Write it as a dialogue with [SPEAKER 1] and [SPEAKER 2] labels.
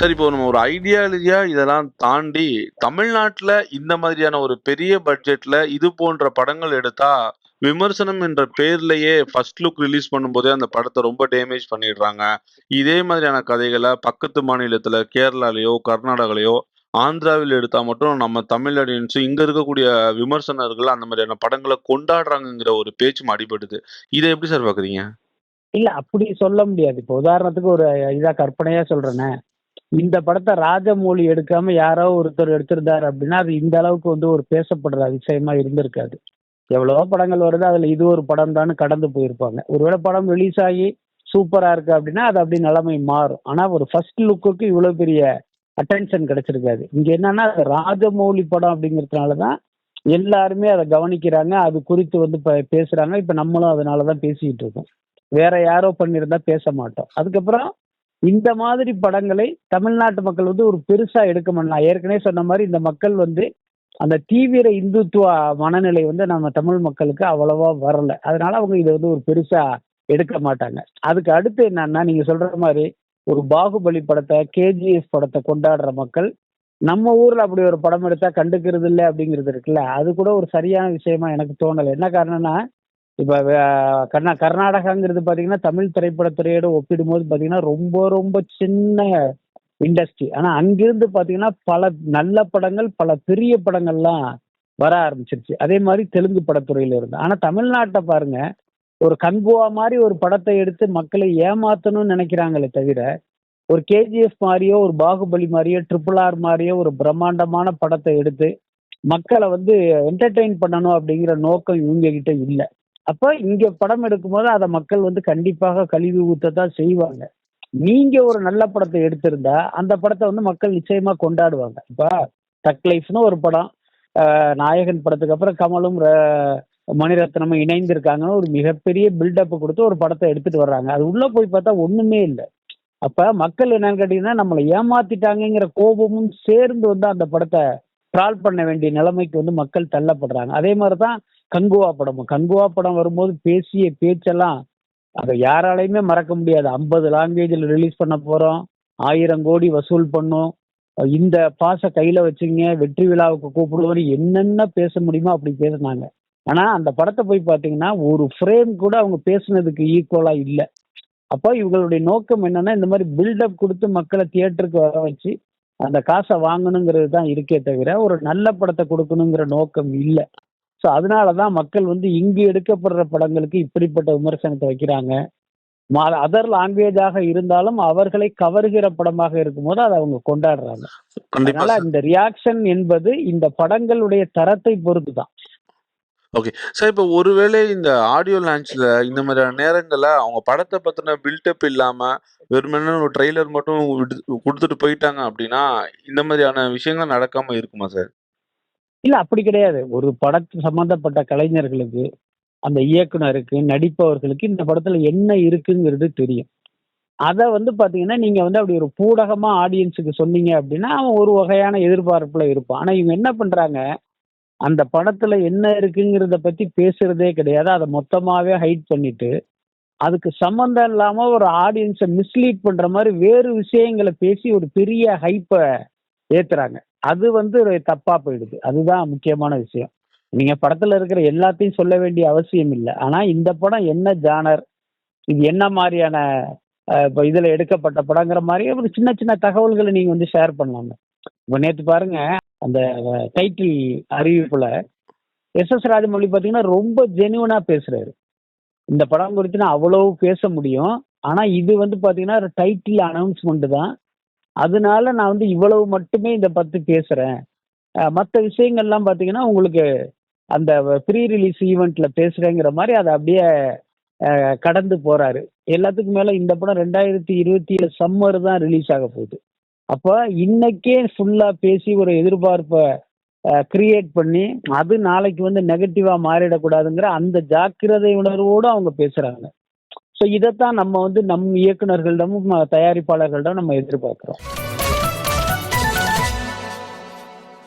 [SPEAKER 1] சரி, இப்போ நம்ம ஒரு ஐடியாலஜியா இதெல்லாம் தாண்டி, தமிழ்நாட்டுல இந்த மாதிரியான ஒரு பெரிய பட்ஜெட்ல இது போன்ற படங்கள் எடுத்தா, விமர்சனம் என்ற பேர்லயே ஃபர்ஸ்ட் லுக் ரிலீஸ் பண்ணும்போதே அந்த படத்த ரொம்ப டேமேஜ் பண்ணிடுறாங்க. இதே மாதிரியான கதைகள பக்கத்து மாநிலத்துல கேரளாலயோ, கர்நாடகாலயோ, ஆந்திராவில் எடுத்தா மட்டும் நம்ம தமிழ் ஆடியன்ஸ் இங்க இருக்கக்கூடிய விமர்சகர்கள் அந்த மாதிரியான படங்கள கொண்டாடுறாங்கங்கிற ஒரு பேச்சும் அடிபடுது. இத எப்படி சார் பார்க்குறீங்க?
[SPEAKER 2] இல்ல அப்படி சொல்ல முடியாது. இப்போ உதாரணத்துக்கு ஒரு இதா கற்பனையா சொல்றேனே, இந்த படத்த ராஜமௌழி எடுக்காம யாரோ ஒருத்தர் எடுத்திருந்தாரு அப்படின்னா, அது இந்த அளவுக்கு வந்து ஒரு பேசப்படுற விஷயமா இருந்திருக்காது. எவ்வளவோ படங்கள் வருது. அதுல இது ஒரு படம் தான்னு கடந்து போயிருப்பாங்க. ஒருவேளை படம் ரிலீஸ் ஆகி சூப்பரா இருக்கு அப்படின்னா, அது அப்படி நிலைமை மாறும். ஆனா ஒரு ஃபர்ஸ்ட் லுக்குக்கு இவ்வளவு பெரிய அட்டென்ஷன் கிடைச்சிருக்காது. இங்க என்னன்னா, அது ராஜமௌழி படம் அப்படிங்கிறதுனால தான் எல்லாருமே அத கவனிக்கிறாங்க. அது குறித்து வந்து பேசுறாங்க. இப்ப நம்மளும் அதனால தான் பேசிக்கிட்டு இருக்கோம். வேற யாரோ பண்ணியிருந்தா பேச மாட்டோம். அதுக்கப்புறம் இந்த மாதிரி படங்களை தமிழ்நாட்டு மக்கள் வந்து ஒரு பெருசா எடுக்க மாட்டாங்க. நான் ஏற்கனவே சொன்ன மாரி இந்த மக்கள் வந்து அந்த தீவிர இந்துத்துவ மனநிலை வந்து நம்ம தமிழ் மக்களுக்கு அவ்வளவா வரல. அதனால அவங்க இத வந்து ஒரு பெருசா எடுக்க மாட்டாங்க. அதுக்கு அடுத்து என்னன்னா, நீங்க சொல்ற மாரி ஒரு பாகுபலி படத்த, கேஜிஎஃப் படத்த கொண்டாடுற மக்கள், நம்ம ஊர்ல அப்படி ஒரு படம் எடுத்தா கண்டுக்கிறது இல்ல அப்படிங்கிறது இருக்குல்ல, அது கூட ஒரு சரியான விஷயமா எனக்கு தோணல. என்ன காரணம்னா, இப்ப கர்நாடகாங்கிறது பாத்தீங்கன்னா, தமிழ் திரைப்படத்துறையோட ஒப்பிடும்போது பாத்தீங்கன்னா, ரொம்ப ரொம்ப சின்ன இண்டஸ்ட்ரி. ஆனா அங்கிருந்து பாத்தீங்கன்னா, பல நல்ல படங்கள், பல பெரிய படங்கள்லாம் வர ஆரம்பிச்சிருச்சு. அதே மாரி தெலுங்கு படத்துறையில இருந்து. ஆனா தமிழ்நாட்ட பாருங்க, ஒரு கங்குவா மாரி ஒரு படத்த எடுத்து மக்களை ஏமாத்தணும்னு நெனைக்கிறாங்களே தவிர, ஒரு கேஜிஎஃப் மாரியோ, ஒரு பாகுபலி மாரியோ, ட்ரிபிள் ஆர் மாரியோ ஒரு பிரம்மாண்டமான படத்த எடுத்து, மக்கள வந்து என்டர்டெயின் பண்ணணும் அப்படிங்கிற நோக்கம் இவங்க கிட்ட இல்ல. அப்ப இங்க படம் எடுக்கும்போது அத மக்கள் வந்து கண்டிப்பாக கழுவி ஊத்தத்தான் செய்வாங்க. நீங்க ஒரு நல்ல படத்த எடுத்திருந்தா, அந்த படத்த வந்து மக்கள் நிச்சயமா கொண்டாடுவாங்க. இப்ப தக் லைஃப்னு ஒரு படம். நாயகன் படத்துக்கு அப்புறம் கமலும், மணிரத்னமும் இணைந்திருக்காங்கன்னு ஒரு மிகப்பெரிய பில்டப் குடுத்து ஒரு படத்த எடுத்துட்டு வர்றாங்க. அது உள்ள போய் பார்த்தா ஒண்ணுமே இல்ல. அப்ப மக்கள் என்னன்னு கேட்டீங்கன்னா, நம்மள ஏமாத்திட்டாங்கங்கிற கோபமும் சேர்ந்து வந்து அந்த படத்த ட்ரால் பண்ண வேண்டிய நிலைமைக்கு வந்து மக்கள் தள்ளப்படுறாங்க. அதே மாரி தான் கங்குவா படமும். கங்குவா படம் வரும்போது பேசிய பேச்செல்லாம் அத யாராலயுமே மறக்க முடியாது. 50 லாங்குவேஜ்ல ரிலீஸ் பண்ண போறோம். 1000 கோடி வசூல் பண்ணும். இந்த பாஸ கையில வச்சுங்க, வெற்றி விழாவுக்கு கூப்பிடுவோம்னு என்னென்ன பேச முடியுமோ அப்படி பேசுனாங்க. ஆனா அந்த படத்த போய் பார்த்தீங்கன்னா, ஒரு ஃப்ரேம் கூட அவங்க பேசுனதுக்கு ஈக்குவலா இல்ல. அப்ப இவங்களுடைய நோக்கம் என்னன்னா, இந்த மாரி பில்டப் குடுத்து மக்கள தியேட்டருக்கு வர வச்சு, அந்த காச வாங்கணுங்கிறது தான் இருக்கே தவிர, ஒரு நல்ல படத்த குடுக்கணுங்கிற நோக்கம் இல்ல. ஸோ அதனால தான் மக்கள் வந்து இங்கு எடுக்கப்படுற படங்களுக்கு இப்படிப்பட்ட விமர்சனத்த வைக்கிறாங்க. அதர் லாங்குவேஜாக இருந்தாலும் அவர்களை கவருகிற படமாக இருக்கும்போது அத அவங்க கொண்டாடுறாங்க.
[SPEAKER 1] கண்டிப்பா
[SPEAKER 2] அதனால
[SPEAKER 1] சார்.
[SPEAKER 2] இந்த ரியாக்ஷன் என்பது இந்த படங்களுடைய தரத்தை பொறுத்து தான்.
[SPEAKER 1] ஓகே. சார், இப்போ ஒருவேளை இந்த ஆடியோ லான்ச்ல இந்த மாதிரியான நேரங்கள்ல அவங்க படத்த பத்தின பில்டப் இல்லாம, வெறுமனே ஒரு ட்ரெய்லர் மட்டும் குடுத்துட்டு போயிட்டாங்க அப்டின்னா, இந்த மாதிரியான விஷயங்கள் நடக்காம இருக்குமா சார்?
[SPEAKER 2] இல்ல அப்படி கிடையாது. ஒரு படத்து சம்பந்தப்பட்ட கலைஞர்களுக்கு, அந்த இயக்குனருக்கு, நடிப்பவர்களுக்கு இந்த படத்துல என்ன இருக்குங்கிறது தெரியும். அத வந்து பாத்தீங்கன்னா, நீங்க வந்து அப்படி ஒரு பூடகமா ஆடியன்ஸுக்கு சொன்னீங்க அப்படின்னா, அவன் ஒரு வகையான எதிர்பார்ப்புல இருப்பான். ஆனா இவங்க என்ன பண்றாங்க, அந்த படத்துல என்ன இருக்குங்கிறத பத்தி பேசுறதே கிடையாது. அத மொத்தமாவே ஹைட் பண்ணிட்டு, அதுக்கு சம்மந்தம் இல்லாம ஒரு ஆடியன்ஸ மிஸ்லீட் பண்ற மாரி வேறு விஷயங்கள பேசி ஒரு பெரிய ஹைப்ப ஏத்துறாங்க. அது வந்து தப்பா போயிடுது. அதுதான் முக்கியமான விஷயம். நீங்க படத்துல இருக்கிற எல்லாத்தையும் சொல்ல வேண்டிய அவசியம் இல்ல. ஆனா இந்த படம் என்ன ஜானர், இது என்ன மாரியான இப்ப இதுல எடுக்கப்பட்ட படங்கிற மாரி ஒரு சின்ன சின்ன தகவல்கள நீங்க வந்து ஷேர் பண்ணலாமே. இப்ப நேத்து பாருங்க, அந்த டைட்டில் அறிவிப்புல எஸ்.எஸ். ராஜமௌழி பார்த்தீங்கன்னா, ரொம்ப ஜென்யூனா பேசுறாரு. இந்த படம் குறித்து நான் அவ்வளவு பேச முடியும். ஆனா இது வந்து பார்த்தீங்கன்னா, டைட்டில் அனவுன்ஸ்மென்ட் தான். அதனால நான் வந்து இவ்வளவு மட்டுமே இத பத்தி பேசுறேன். மத்த விஷயங்கள்லாம் பார்த்தீங்கன்னா, உங்களுக்கு அந்த ப்ரீ ரிலீஸ் ஈவென்ட்ல பேசுறேங்கிற மாரி அத அப்படியே கடந்து போறாரு. எல்லாத்துக்கும் மேல இந்த படம் 2027 சம்மர் தான் ரிலீஸ் ஆக போகுது. அப்ப இன்னைக்கே ஃபுல்லா பேசி ஒரு எதிர்பார்ப்ப கிரியேட் பண்ணி, அது நாளைக்கு வந்து நெகட்டிவா மாறிடக்கூடாதுங்கிற அந்த ஜாக்கிரதை உணர்வோடு அவங்க பேசுறாங்க. ஸோ இதத்தான் நம்ம வந்து நம் இயக்குனர்களிடமும், தயாரிப்பாளர்களிடம் நம்ம எதிர்பார்க்கிறோம்.